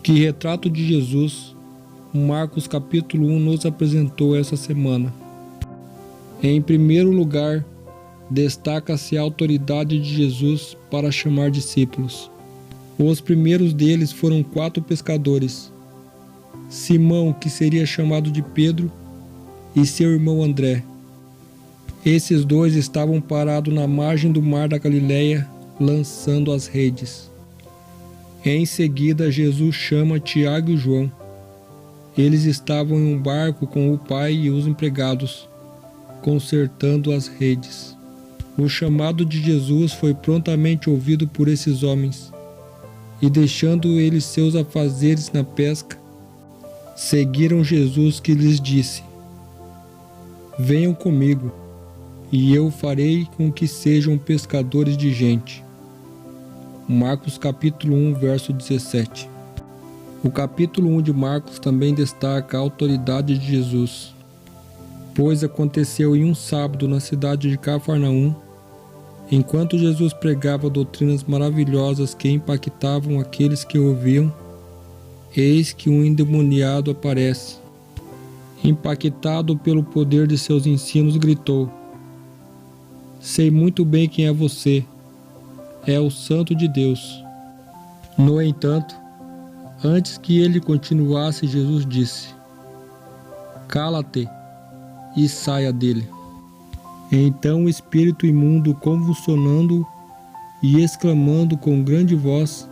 Que retrato de Jesus Marcos capítulo 1 nos apresentou essa semana? Em primeiro lugar, destaca-se a autoridade de Jesus para chamar discípulos. Os primeiros deles foram 4 pescadores: Simão, que seria chamado de Pedro, e seu irmão André. Esses 2 estavam parados na margem do mar da Galileia, lançando as redes. Em seguida, Jesus chama Tiago e João. Eles estavam em um barco com o pai e os empregados, consertando as redes. O chamado de Jesus foi prontamente ouvido por esses homens, e deixando eles seus afazeres na pesca, seguiram Jesus, que lhes disse: Venham comigo, e eu farei com que sejam pescadores de gente. Marcos capítulo 1, verso 17. O capítulo 1 de Marcos também destaca a autoridade de Jesus, pois aconteceu em um sábado na cidade de Cafarnaum, enquanto Jesus pregava doutrinas maravilhosas que impactavam aqueles que ouviam, eis que um endemoniado aparece. Impactado pelo poder de seus ensinos, gritou: Sei muito bem quem é você, é o Santo de Deus. No entanto, antes que ele continuasse, Jesus disse: Cala-te e saia dele. Então o espírito imundo, convulsionando e exclamando com grande voz,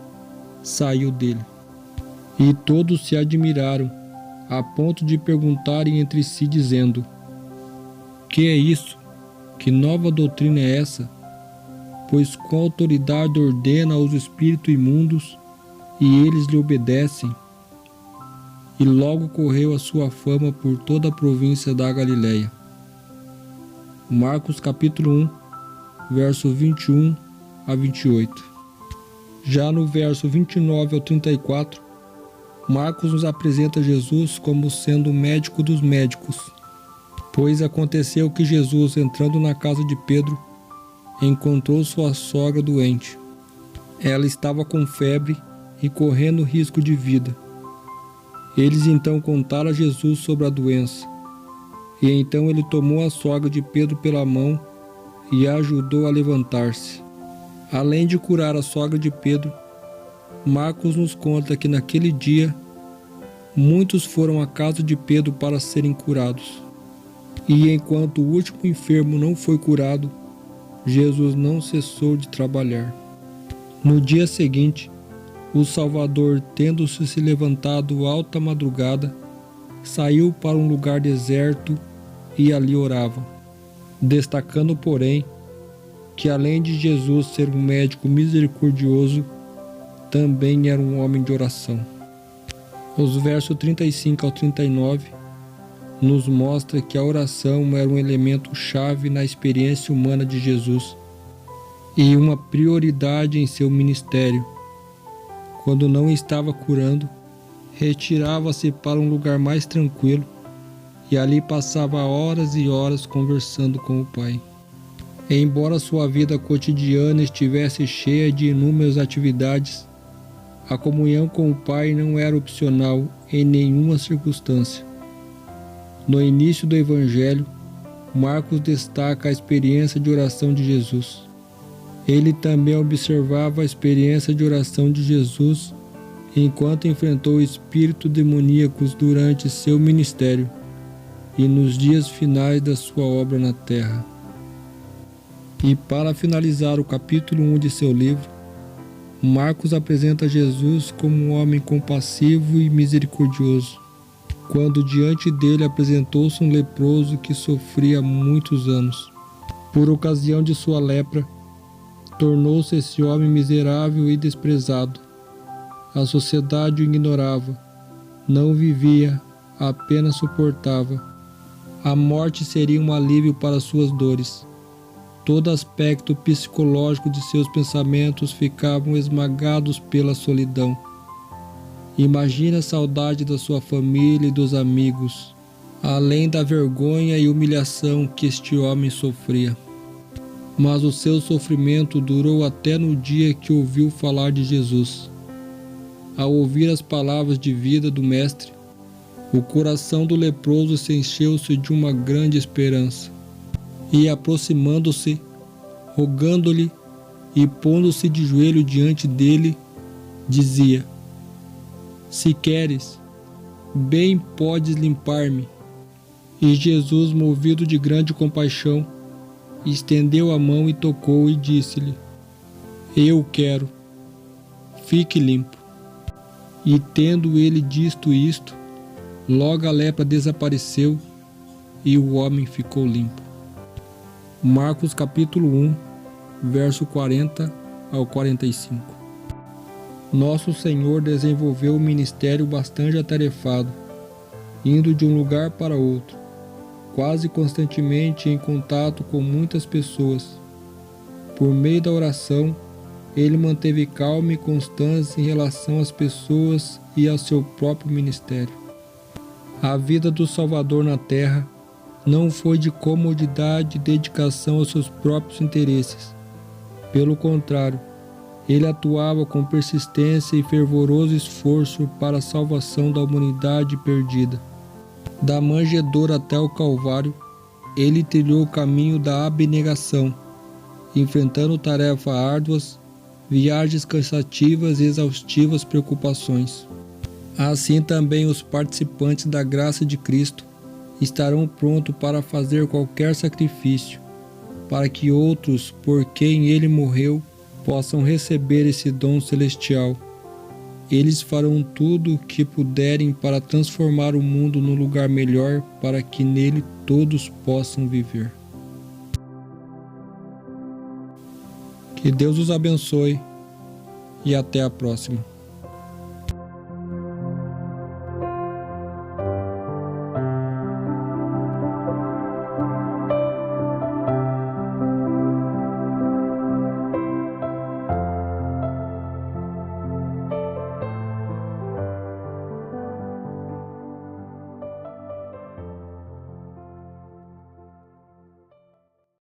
saiu dele. E todos se admiraram, a ponto de perguntarem entre si, dizendo: Que é isso? Que nova doutrina é essa? Pois com autoridade ordena aos espíritos imundos, e eles lhe obedecem. E logo correu a sua fama por toda a província da Galileia. Marcos capítulo 1, verso 21 a 28. Já no verso 29 ao 34, Marcos nos apresenta Jesus como sendo o médico dos médicos, pois aconteceu que Jesus, entrando na casa de Pedro, encontrou sua sogra doente. Ela estava com febre e correndo risco de vida. Eles então contaram a Jesus sobre a doença. E então ele tomou a sogra de Pedro pela mão e a ajudou a levantar-se. Além de curar a sogra de Pedro, Marcos nos conta que naquele dia muitos foram à casa de Pedro para serem curados. E enquanto o último enfermo não foi curado, Jesus não cessou de trabalhar. No dia seguinte, o Salvador, tendo-se levantado alta madrugada, saiu para um lugar deserto e ali orava, destacando, porém, que além de Jesus ser um médico misericordioso, também era um homem de oração. Os versos 35 ao 39 nos mostra que a oração era um elemento chave na experiência humana de Jesus e uma prioridade em seu ministério. Quando não estava curando, retirava-se para um lugar mais tranquilo e ali passava horas e horas conversando com o Pai. Embora sua vida cotidiana estivesse cheia de inúmeras atividades, a comunhão com o Pai não era opcional em nenhuma circunstância. No início do Evangelho, Marcos destaca a experiência de oração de Jesus. Ele também observava a experiência de oração de Jesus enquanto enfrentou espíritos demoníacos durante seu ministério e nos dias finais da sua obra na terra. E para finalizar o capítulo 1 de seu livro, Marcos apresenta Jesus como um homem compassivo e misericordioso, quando diante dele apresentou-se um leproso que sofria há muitos anos. Por ocasião de sua lepra, tornou-se esse homem miserável e desprezado. A sociedade o ignorava, não vivia, apenas suportava. A morte seria um alívio para suas dores. Todo aspecto psicológico de seus pensamentos ficavam esmagados pela solidão. Imagina a saudade da sua família e dos amigos, além da vergonha e humilhação que este homem sofria. Mas o seu sofrimento durou até no dia que ouviu falar de Jesus. Ao ouvir as palavras de vida do Mestre, o coração do leproso se encheu-se de uma grande esperança. E aproximando-se, rogando-lhe e pondo-se de joelho diante dele, dizia: Se queres, bem podes limpar-me. E Jesus, movido de grande compaixão, estendeu a mão e tocou e disse-lhe: Eu quero, fique limpo. E tendo ele dito isto, logo a lepra desapareceu e o homem ficou limpo. Marcos capítulo 1, verso 40 ao 45. Nosso Senhor desenvolveu um ministério bastante atarefado, indo de um lugar para outro, quase constantemente em contato com muitas pessoas. Por meio da oração, ele manteve calma e constância em relação às pessoas e ao seu próprio ministério. A vida do Salvador na terra não foi de comodidade e dedicação aos seus próprios interesses. Pelo contrário, ele atuava com persistência e fervoroso esforço para a salvação da humanidade perdida. Da manjedoura até o Calvário, ele trilhou o caminho da abnegação, enfrentando tarefas árduas, viagens cansativas e exaustivas preocupações. Assim também os participantes da graça de Cristo estarão prontos para fazer qualquer sacrifício, para que outros, por quem ele morreu, possam receber esse dom celestial. Eles farão tudo o que puderem para transformar o mundo num lugar melhor, para que nele todos possam viver. Que Deus os abençoe e até a próxima.